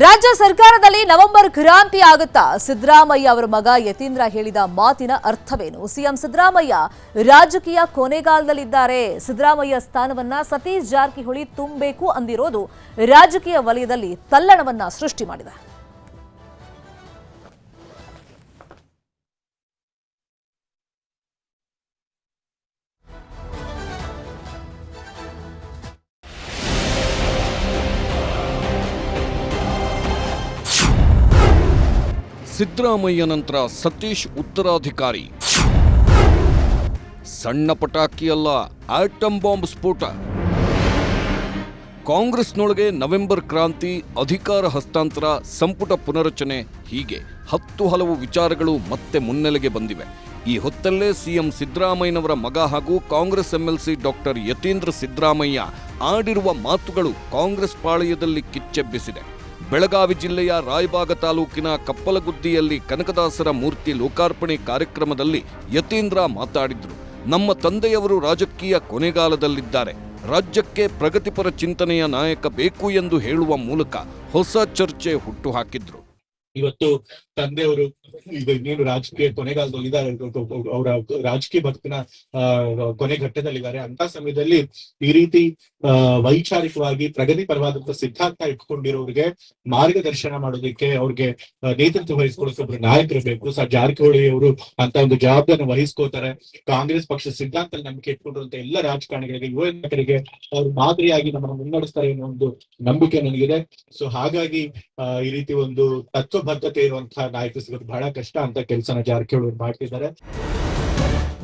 ರಾಜ್ಯ ಸರ್ಕಾರದಲ್ಲಿ ನವೆಂಬರ್ ಕ್ರಾಂತಿ ಆಗುತ್ತಾ? ಸಿದ್ದರಾಮಯ್ಯ ಅವರ ಮಗ ಯತೀಂದ್ರ ಹೇಳಿದ ಮಾತಿನ ಅರ್ಥವೇನು? ಸಿಎಂ ಸಿದ್ದರಾಮಯ್ಯ ರಾಜಕೀಯ ಕೊನೆಗಾಲದಲ್ಲಿದ್ದಾರೆ. ಸಿದ್ದರಾಮಯ್ಯ ಸ್ಥಾನವನ್ನ ಸತೀಶ್ ಜಾರಕಿಹೊಳಿ ತುಂಬಬೇಕು ಅಂದಿರೋದು ರಾಜಕೀಯ ವಲಯದಲ್ಲಿ ತಲ್ಲಣವನ್ನ ಸೃಷ್ಟಿ ಮಾಡಿದೆ. ಸಿದ್ದರಾಮಯ್ಯ ನಂತರ ಸತೀಶ್ ಉತ್ತರಾಧಿಕಾರಿ. ಸಣ್ಣ ಪಟಾಕಿಯಲ್ಲ, ಆಟಮ್ ಬಾಂಬ್ ಸ್ಫೋಟ. ಕಾಂಗ್ರೆಸ್ನೊಳಗೆ ನವೆಂಬರ್ ಕ್ರಾಂತಿ, ಅಧಿಕಾರ ಹಸ್ತಾಂತರ, ಸಂಪುಟ ಪುನರಚನೆ, ಹೀಗೆ 10 ಹಲವು ವಿಚಾರಗಳು ಮತ್ತೆ ಮುನ್ನೆಲೆಗೆ ಬಂದಿವೆ. ಈ ಹೊತ್ತಲ್ಲೇ ಸಿಎಂ ಸಿದ್ದರಾಮಯ್ಯನವರ ಮಗ ಹಾಗೂ ಕಾಂಗ್ರೆಸ್ ಎಂಎಲ್ಸಿ ಡಾಕ್ಟರ್ ಯತೀಂದ್ರ ಸಿದ್ದರಾಮಯ್ಯ ಆಡಿರುವ ಮಾತುಗಳು ಕಾಂಗ್ರೆಸ್ ಪಾಳೆಯದಲ್ಲಿ ಕಿಚ್ಚೆಬ್ಬಿಸಿದೆ. ಬೆಳಗಾವಿ ಜಿಲ್ಲೆಯ ರಾಯಬಾಗ ತಾಲೂಕಿನ ಕಪ್ಪಲಗುದ್ದಿಯಲ್ಲಿ ಕನಕದಾಸರ ಮೂರ್ತಿ ಲೋಕಾರ್ಪಣೆ ಕಾರ್ಯಕ್ರಮದಲ್ಲಿ ಯತೀಂದ್ರ ಮಾತಾಡಿದ್ರು. ನಮ್ಮ ತಂದೆಯವರು ರಾಜಕೀಯ ಕೊನೆಗಾಲದಲ್ಲಿದ್ದಾರೆ, ರಾಜ್ಯಕ್ಕೆ ಪ್ರಗತಿಪರ ಚಿಂತನೆಯ ನಾಯಕ ಬೇಕು ಎಂದು ಹೇಳುವ ಮೂಲಕ ಹೊಸ ಚರ್ಚೆ ಹುಟ್ಟುಹಾಕಿದ್ರು. ಇವತ್ತು ತಂದೆಯವರು ಈಗ ಇನ್ನೇನು ರಾಜಕೀಯ ಕೊನೆಗಾಲದಲ್ಲಿದ್ದಾರೆ, ಅವರ ರಾಜಕೀಯ ಬದುಕಿನ ಕೊನೆ ಘಟ್ಟದಲ್ಲಿದ್ದಾರೆ. ಅಂತ ಸಮಯದಲ್ಲಿ ಈ ರೀತಿ ವೈಚಾರಿಕವಾಗಿ ಪ್ರಗತಿಪರವಾದಂತಹ ಸಿದ್ಧಾಂತ ಇಟ್ಕೊಂಡಿರೋರಿಗೆ ಮಾರ್ಗದರ್ಶನ ಮಾಡೋದಕ್ಕೆ, ಅವ್ರಿಗೆ ನೇತೃತ್ವ ವಹಿಸ್ಕೊಳ್ಳೋಕೆ ಒಬ್ರು ನಾಯಕರು ಬೇಕು. ಜಾರಕಿಹೊಳಿ ಅವರು ಅಂತ ಒಂದು ಜವಾಬ್ದಾರಿನ ವಹಿಸ್ಕೋತಾರೆ. ಕಾಂಗ್ರೆಸ್ ಪಕ್ಷದ ಸಿದ್ಧಾಂತ ನಂಬಿಕೆ ಇಟ್ಕೊಂಡಿರುವಂತ ಎಲ್ಲ ರಾಜಕಾರಣಿಗಳಿಗೆ, ಯುವ ನಾಯಕರಿಗೆ ಅವ್ರು ಮಾದರಿಯಾಗಿ ನಮ್ಮನ್ನು ಮುನ್ನಡೆಸ್ತಾರೆ ಅನ್ನೋ ಒಂದು ನಂಬಿಕೆ ನನಗಿದೆ. ಸೊ ಹಾಗಾಗಿ ಈ ರೀತಿ ಒಂದು ತತ್ವಬದ್ಧತೆ ಇರುವಂತಹ ನಾಯಕ ಸಿಗೋದು ಬಹಳ ಕಷ್ಟ ಅಂತ ಕೆಲಸನ ಜಾರಕಿಹೊಳಿ ಮಾಡ್ತಿದ್ದಾರೆ.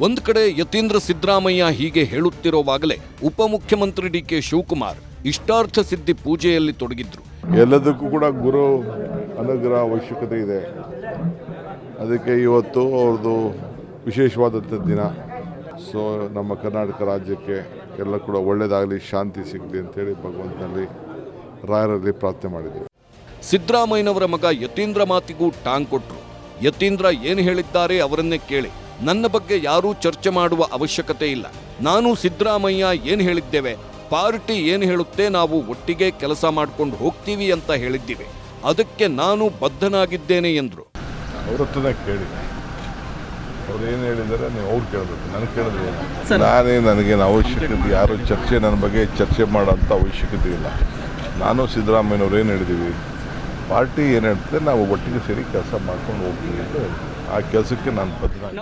ಒಂದ್ ಕಡೆ ಯತೀಂದ್ರ ಸಿದ್ದರಾಮಯ್ಯ ಹೀಗೆ ಹೇಳುತ್ತಿರುವಾಗಲೇ ಉಪಮುಖ್ಯಮಂತ್ರಿ ಡಿಕೆ ಶಿವಕುಮಾರ್ ಇಷ್ಟಾರ್ಥ ಸಿದ್ಧಿ ಪೂಜೆಯಲ್ಲಿ ತೊಡಗಿದ್ರು. ಎಲ್ಲದಕ್ಕೂ ಕೂಡ ಗುರು ಅನುಗ್ರಹ ಅವಶ್ಯಕತೆ ಇದೆ. ಅದಕ್ಕೆ ಇವತ್ತು ಅವ್ರದ್ದು ವಿಶೇಷವಾದಂಥ ದಿನ. ಸೊ ನಮ್ಮ ಕರ್ನಾಟಕ ರಾಜ್ಯಕ್ಕೆ ಎಲ್ಲ ಕೂಡ ಒಳ್ಳೆಯದಾಗಲಿ, ಶಾಂತಿ ಸಿಗಲಿ ಅಂತೇಳಿ ಭಗವಂತನಲ್ಲಿ ರಾಯರಲ್ಲಿ ಪ್ರಾರ್ಥನೆ ಮಾಡಿದ್ದೀವಿ. ಸಿದ್ದರಾಮಯ್ಯನವರ ಮಗ ಯತೀಂದ್ರ ಮಾತಿಗೂ ಟಾಂಗ್ ಕೊಟ್ರು. ಯತೀಂದ್ರ ಏನು ಹೇಳಿದ್ದಾರೆ ಅವರನ್ನೇ ಕೇಳಿ. ನನ್ನ ಬಗ್ಗೆ ಯಾರೂ ಚರ್ಚೆ ಮಾಡುವ ಅವಶ್ಯಕತೆ ಇಲ್ಲ. ನಾನು ಸಿದ್ದರಾಮಯ್ಯ ಏನು ಹೇಳಿದ್ದೇವೆ, ಪಾರ್ಟಿ ಏನು ಹೇಳುತ್ತೆ ನಾವು ಒಟ್ಟಿಗೆ ಕೆಲಸ ಮಾಡ್ಕೊಂಡು ಹೋಗ್ತೀವಿ ಅಂತ ಹೇಳಿದ್ದೀವಿ. ಅದಕ್ಕೆ ನಾನು ಬದ್ಧನಾಗಿದ್ದೇನೆ ಎಂದರು. ಅವ್ರ ಹತ್ರನೇ ಕೇಳಿ, ಅವ್ರು ಏನು ಹೇಳಿದ್ದಾರೆ ನೀವು ಅವ್ರು ಕೇಳಬೇಕು, ನನಗೆ ಕೇಳಿದ್ರೆ ನನಗೇನು ಅವಶ್ಯಕತೆ, ಯಾರು ನನ್ನ ಬಗ್ಗೆ ಚರ್ಚೆ ಮಾಡೋಂಥ ಅವಶ್ಯಕತೆ ಇಲ್ಲ. ನಾನು ಸಿದ್ದರಾಮಯ್ಯನವ್ರು ಏನು ಹೇಳಿದ್ದೀವಿ, ಪಾರ್ಟಿ ಏನು ಹೇಳ್ತದೆ ನಾವು ಒಟ್ಟಿಗೆ ಸೇರಿ ಕೆಲಸ ಮಾಡ್ಕೊಂಡು ಹೋಗ್ತೀವಿ ಅಂತ ಆ ಕೆಲಸಕ್ಕೆ ನಾನು ಬದ್ಧನಾಗಿ.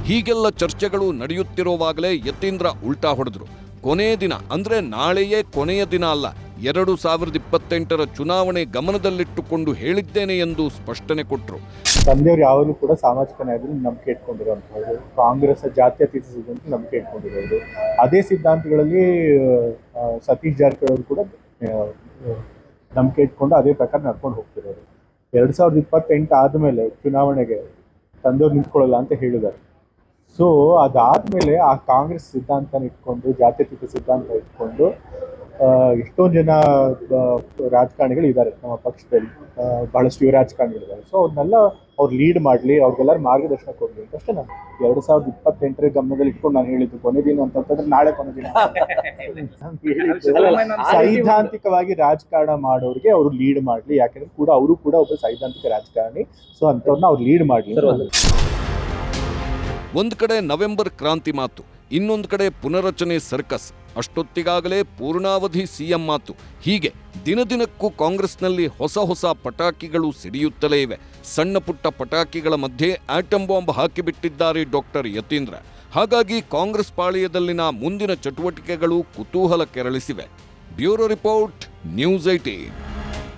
ಹೀಗೆಲ್ಲ ಚರ್ಚೆಗಳು ನಡೆಯುತ್ತಿರುವಾಗಲೇ ಯತೀಂದ್ರ ಉಲ್ಟಾ ಹೊಡೆದ್ರು. ಕೊನೆಯ ದಿನ ಅಂದ್ರೆ ನಾಳೆಯೇ ಕೊನೆಯ ದಿನ ಅಲ್ಲ, 2028ರ ಚುನಾವಣೆ ಗಮನದಲ್ಲಿಟ್ಟುಕೊಂಡು ಹೇಳಿದ್ದೇನೆ ಎಂದು ಸ್ಪಷ್ಟನೆ ಕೊಟ್ಟರು. ತಂದೆಯವರು ಯಾವಾಗಲೂ ಕೂಡ ಸಾಮಾಜಿಕ ನ್ಯಾಯದಲ್ಲಿ ನಂಬಿಕೆ ಇಟ್ಕೊಂಡಿರುವಂಥದ್ದು, ಕಾಂಗ್ರೆಸ್ ಜಾತ್ಯತೀತ ಸಿದ್ಧಾಂತ ನಂಬಿಕೆ ಇಟ್ಕೊಂಡಿರೋದು. ಅದೇ ಸಿದ್ಧಾಂತಗಳಲ್ಲಿ ಸತೀಶ್ ಜಾರಕಿಹೊಳಿ ಕೂಡ ನಂಬಿಕೆ ಇಟ್ಕೊಂಡು ಅದೇ ಪ್ರಕಾರ ನಡ್ಕೊಂಡು ಹೋಗ್ತಿರೋರು. 2028 ಆದಮೇಲೆ ಚುನಾವಣೆಗೆ ತಂದೆಯವ್ರು ನಿಂತ್ಕೊಳ್ಳಲ್ಲ ಅಂತ ಹೇಳಿದ್ದಾರೆ. ಸೊ ಅದಾದಮೇಲೆ ಆ ಕಾಂಗ್ರೆಸ್ ಸಿದ್ಧಾಂತನ ಇಟ್ಕೊಂಡು, ಜಾತ್ಯತೀತ ಸಿದ್ಧಾಂತ ಇಟ್ಕೊಂಡು ಎಷ್ಟೊಂದು ಜನ ರಾಜಕಾರಣಿಗಳು ಇದ್ದಾರೆ ನಮ್ಮ ಪಕ್ಷದಲ್ಲಿ, ಬಹಳಷ್ಟು ಯುವ ರಾಜಕಾರಣಿಗಳಿದ್ದಾರೆ. ಸೊ ಅವ್ರನ್ನೆಲ್ಲ ಅವ್ರು ಲೀಡ್ ಮಾಡಲಿ, ಅವ್ರಿಗೆಲ್ಲರೂ ಮಾರ್ಗದರ್ಶನ ಕೊಡಲಿ ಅಂತ ಅಷ್ಟೇ. ನಾನು 2028ರ ಗಮನದಲ್ಲಿ ಇಟ್ಕೊಂಡು ನಾನು ಹೇಳಿದ್ದು ಕೊನೆ ದಿನ ಅಂತಂತಂದ್ರೆ ನಾಳೆ ಕೊನೆ ದಿನ. ಸೈದ್ಧಾಂತಿಕವಾಗಿ ರಾಜಕಾರಣ ಮಾಡೋರಿಗೆ ಅವರು ಲೀಡ್ ಮಾಡಲಿ, ಯಾಕಂದ್ರೆ ಕೂಡ ಅವರು ಕೂಡ ಒಬ್ಬ ಸೈದ್ಧಾಂತಿಕ ರಾಜಕಾರಣಿ. ಸೊ ಅಂಥವ್ರನ್ನ ಅವ್ರು ಲೀಡ್ ಮಾಡಲಿ. ಒಂದು ಕಡೆ ನವೆಂಬರ್ ಕ್ರಾಂತಿ ಮಾತು, ಇನ್ನೊಂದು ಕಡೆ ಪುನರಚನೆ ಸರ್ಕಸ್, ಅಷ್ಟೊತ್ತಿಗಾಗಲೇ ಪೂರ್ಣಾವಧಿ ಸಿಎಂ ಮಾತು. ಹೀಗೆ ದಿನದಿನಕ್ಕೂ ಕಾಂಗ್ರೆಸ್ನಲ್ಲಿ ಹೊಸ ಹೊಸ ಪಟಾಕಿಗಳು ಸಿಡಿಯುತ್ತಲೇ ಇವೆ. ಸಣ್ಣ ಪುಟ್ಟ ಪಟಾಕಿಗಳ ಮಧ್ಯೆ ಆಟಮ್ ಬಾಂಬ್ ಹಾಕಿಬಿಟ್ಟಿದ್ದಾರೆ ಡಾಕ್ಟರ್ ಯತೀಂದ್ರ. ಹಾಗಾಗಿ ಕಾಂಗ್ರೆಸ್ ಪಾಳೆಯದಲ್ಲಿನ ಮುಂದಿನ ಚಟುವಟಿಕೆಗಳು ಕುತೂಹಲ ಕೆರಳಿಸಿವೆ. Bureau report, news 18.